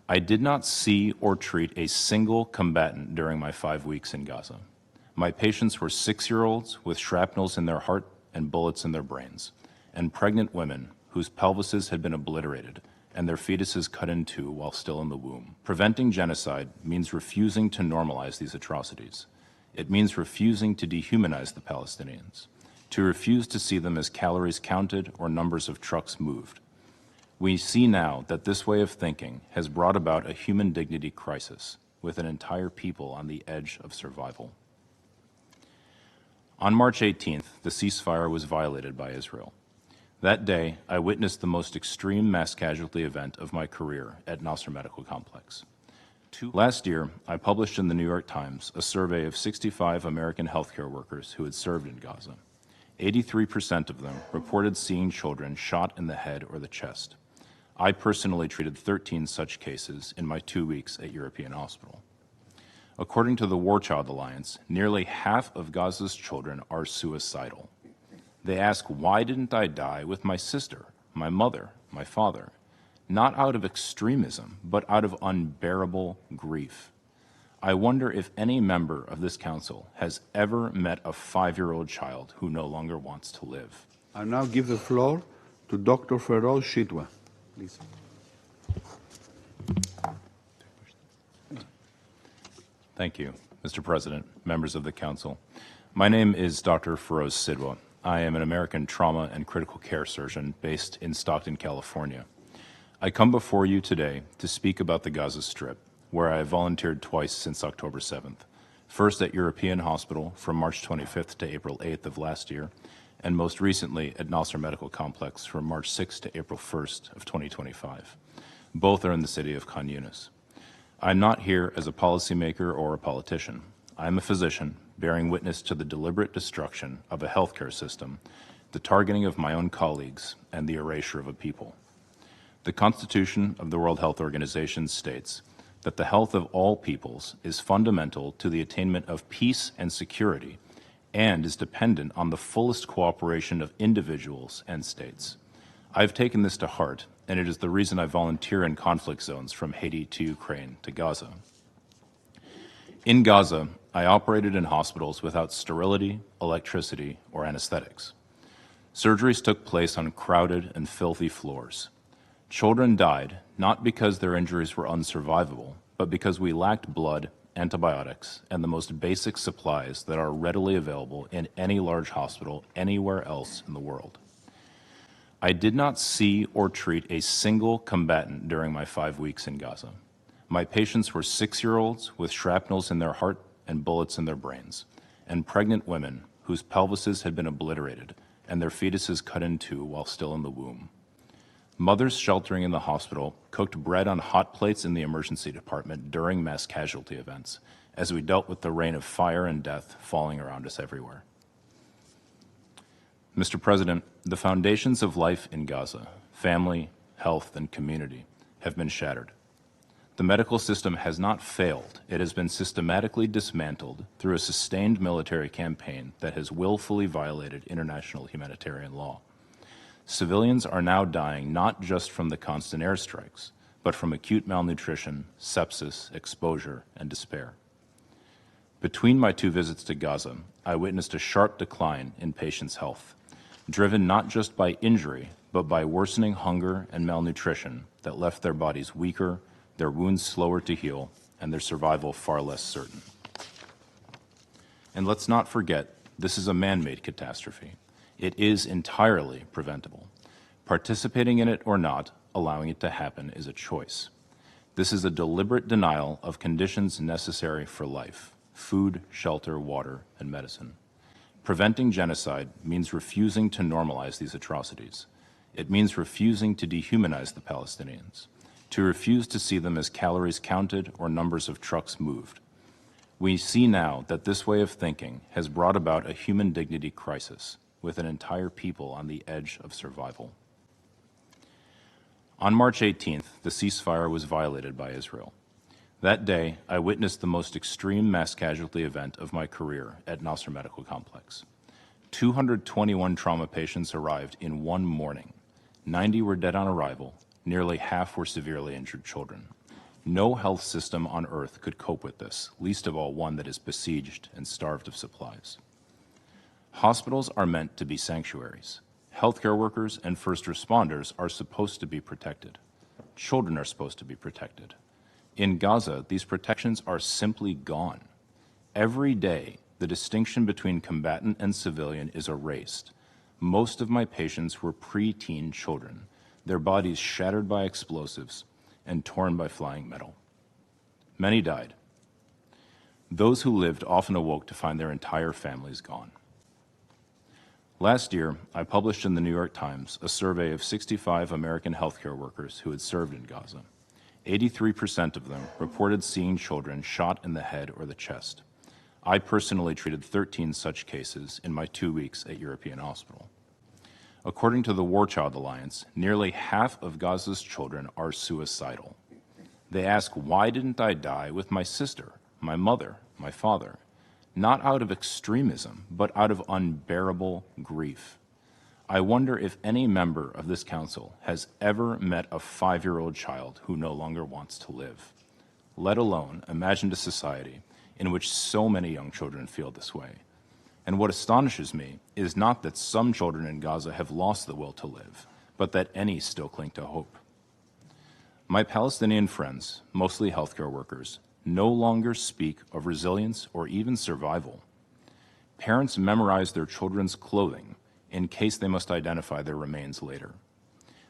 I did not see or treat a single combatant during my 5 weeks in Gaza. My patients were 6-year-olds with shrapnels in their heart and bullets in their brains, and pregnant women whose pelvises had been obliterated and their fetuses cut in two while still in the womb. Preventing genocide means refusing to normalize these atrocities. It means refusing to dehumanize the Palestinians, to refuse to see them as calories counted or numbers of trucks moved. We see now that this way of thinking has brought about a human dignity crisis with an entire people on the edge of survival. On March 18th, the ceasefire was violated by Israel. That day, I witnessed the most extreme mass casualty event of my career at Nasser Medical Complex. Last year, I published in the New York Times a survey of 65 American healthcare workers who had served in Gaza. 83% of them reported seeing children shot in the head or the chest. I personally treated 13 such cases in my 2 weeks at European Hospital. According to the War Child Alliance, nearly half of Gaza's children are suicidal. They ask, why didn't I die with my sister, my mother, my father? Not out of extremism, but out of unbearable grief. I wonder if any member of this council has ever met a 5-year-old child who no longer wants to live. I now give the floor to Dr. Feroze Sidhwa. Please. Thank you, Mr. President, members of the Council. My name is Dr. Feroze Sidhwa. I am an American trauma and critical care surgeon based in Stockton, California. I come before you today to speak about the Gaza Strip, where I have volunteered twice since October 7th, first at European Hospital from March 25th to April 8th of last year, and most recently at Nasser Medical Complex from March 6th to April 1st of 2025. Both are in the city of Khan Yunis. I'm not here as a policymaker or a politician. I'm a physician bearing witness to the deliberate destruction of a healthcare system, the targeting of my own colleagues, and the erasure of a people. The Constitution of the World Health Organization states that the health of all peoples is fundamental to the attainment of peace and security, and is dependent on the fullest cooperation of individuals and states. I've taken this to heart, and it is the reason I volunteer in conflict zones from Haiti to Ukraine to Gaza. In Gaza, I operated in hospitals without sterility, electricity, or anesthetics. Surgeries took place on crowded and filthy floors. Children died not because their injuries were unsurvivable, but because we lacked blood, antibiotics, and the most basic supplies that are readily available in any large hospital anywhere else in the world. I did not see or treat a single combatant during my 5 weeks in Gaza. My patients were 6-year-olds with shrapnels in their heart and bullets in their brains, and pregnant women whose pelvises had been obliterated and their fetuses cut in two while still in the womb. Mothers sheltering in the hospital cooked bread on hot plates in the emergency department during mass casualty events, as we dealt with the rain of fire and death falling around us everywhere. Mr. President, the foundations of life in Gaza, family, health, and community, have been shattered. The medical system has not failed. It has been systematically dismantled through a sustained military campaign that has willfully violated international humanitarian law. Civilians are now dying not just from the constant airstrikes, but from acute malnutrition, sepsis, exposure, and despair. Between my 2 visits to Gaza, I witnessed a sharp decline in patients' health, driven not just by injury, but by worsening hunger and malnutrition that left their bodies weaker, their wounds slower to heal, and their survival far less certain. And let's not forget, this is a man-made catastrophe. It is entirely preventable. Participating in it or not, allowing it to happen is a choice. This is a deliberate denial of conditions necessary for life: food, shelter, water, and medicine. Preventing genocide means refusing to normalize these atrocities. It means refusing to dehumanize the Palestinians, to refuse to see them as calories counted or numbers of trucks moved. We see now that this way of thinking has brought about a human dignity crisis with an entire people on the edge of survival. On March 18th, the ceasefire was violated by Israel. That day, I witnessed the most extreme mass casualty event of my career at Nasser Medical Complex. 221 trauma patients arrived in one morning. 90 were dead on arrival. Nearly half were severely injured children. No health system on earth could cope with this, least of all one that is besieged and starved of supplies. Hospitals are meant to be sanctuaries. Healthcare workers and first responders are supposed to be protected. Children are supposed to be protected. In Gaza, these protections are simply gone. Every day, the distinction between combatant and civilian is erased. Most of my patients were preteen children, their bodies shattered by explosives and torn by flying metal. Many died. Those who lived often awoke to find their entire families gone. Last year, I published in the New York Times a survey of 65 American healthcare workers who had served in Gaza. 83% of them reported seeing children shot in the head or the chest. I personally treated 13 such cases in my 2 weeks at European Hospital. According to the War Child Alliance, nearly half of Gaza's children are suicidal. They ask, why didn't I die with my sister, my mother, my father? Not out of extremism, but out of unbearable grief. I wonder if any member of this council has ever met a 5-year-old child who no longer wants to live, let alone imagined a society in which so many young children feel this way. And what astonishes me is not that some children in Gaza have lost the will to live, but that any still cling to hope. My Palestinian friends, mostly healthcare workers, no longer speak of resilience or even survival. Parents memorize their children's clothing in case they must identify their remains later.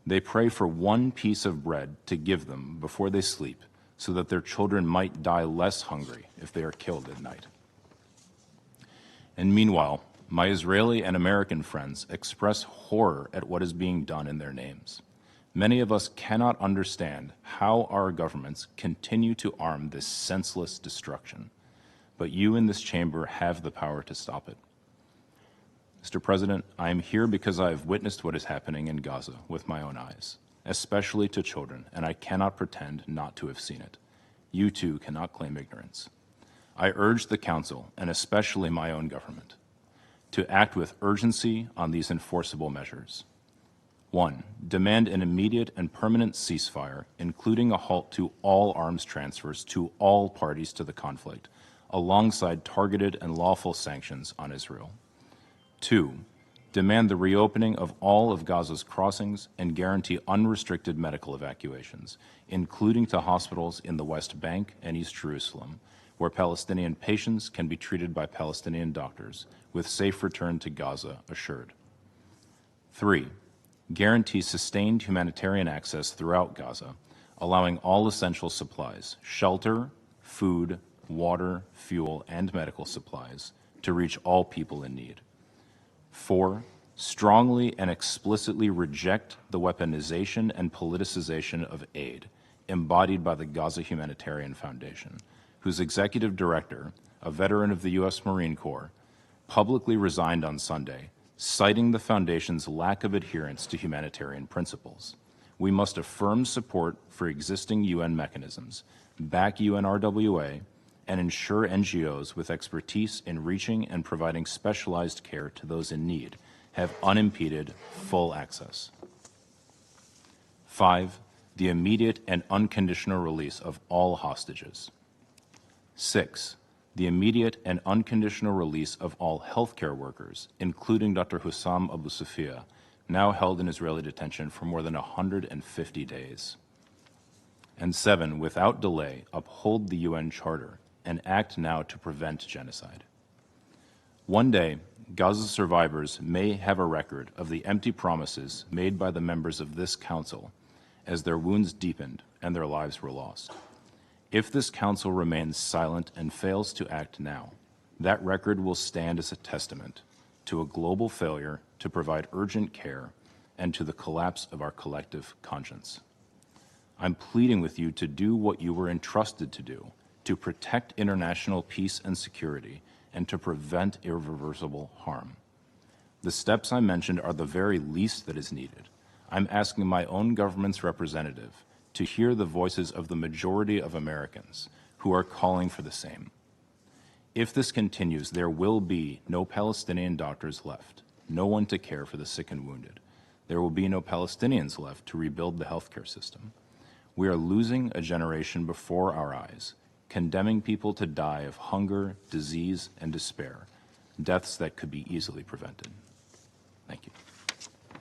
They pray for one piece of bread to give them before they sleep so that their children might die less hungry if they are killed at night. And meanwhile, my Israeli and American friends express horror at what is being done in their names. Many of us cannot understand how our governments continue to arm this senseless destruction, but you in this chamber have the power to stop it. Mr. President, I am here because I have witnessed what is happening in Gaza with my own eyes, especially to children, and I cannot pretend not to have seen it. You too cannot claim ignorance. I urge the Council, and especially my own government, to act with urgency on these enforceable measures. 1. Demand an immediate and permanent ceasefire, including a halt to all arms transfers to all parties to the conflict, alongside targeted and lawful sanctions on Israel. 2. Demand the reopening of all of Gaza's crossings and guarantee unrestricted medical evacuations, including to hospitals in the West Bank and East Jerusalem, where Palestinian patients can be treated by Palestinian doctors, with safe return to Gaza assured. 3. Guarantee sustained humanitarian access throughout Gaza, allowing all essential supplies, shelter, food, water, fuel, and medical supplies, to reach all people in need. 4. Strongly and explicitly reject the weaponization and politicization of aid embodied by the Gaza Humanitarian Foundation, whose executive director, a veteran of the U.S. Marine Corps, publicly resigned on Sunday, citing the foundation's lack of adherence to humanitarian principles. We must affirm support for existing UN mechanisms, back UNRWA, and ensure NGOs with expertise in reaching and providing specialized care to those in need have unimpeded, full access. 5. The immediate and unconditional release of all hostages. 6. The immediate and unconditional release of all healthcare workers, including Dr. Hussam Abu Sufia, now held in Israeli detention for more than 150 days. And 7. Without delay, uphold the UN Charter and act now to prevent genocide. One day, Gaza survivors may have a record of the empty promises made by the members of this council as their wounds deepened and their lives were lost. If this council remains silent and fails to act now, that record will stand as a testament to a global failure to provide urgent care and to the collapse of our collective conscience. I'm pleading with you to do what you were entrusted to do, to protect international peace and security, and to prevent irreversible harm. The steps I mentioned are the very least that is needed. I'm asking my own government's representative to hear the voices of the majority of Americans who are calling for the same. If this continues, there will be no Palestinian doctors left, no one to care for the sick and wounded. There will be no Palestinians left to rebuild the healthcare system. We are losing a generation before our eyes, condemning people to die of hunger, disease, and despair, deaths that could be easily prevented. Thank you.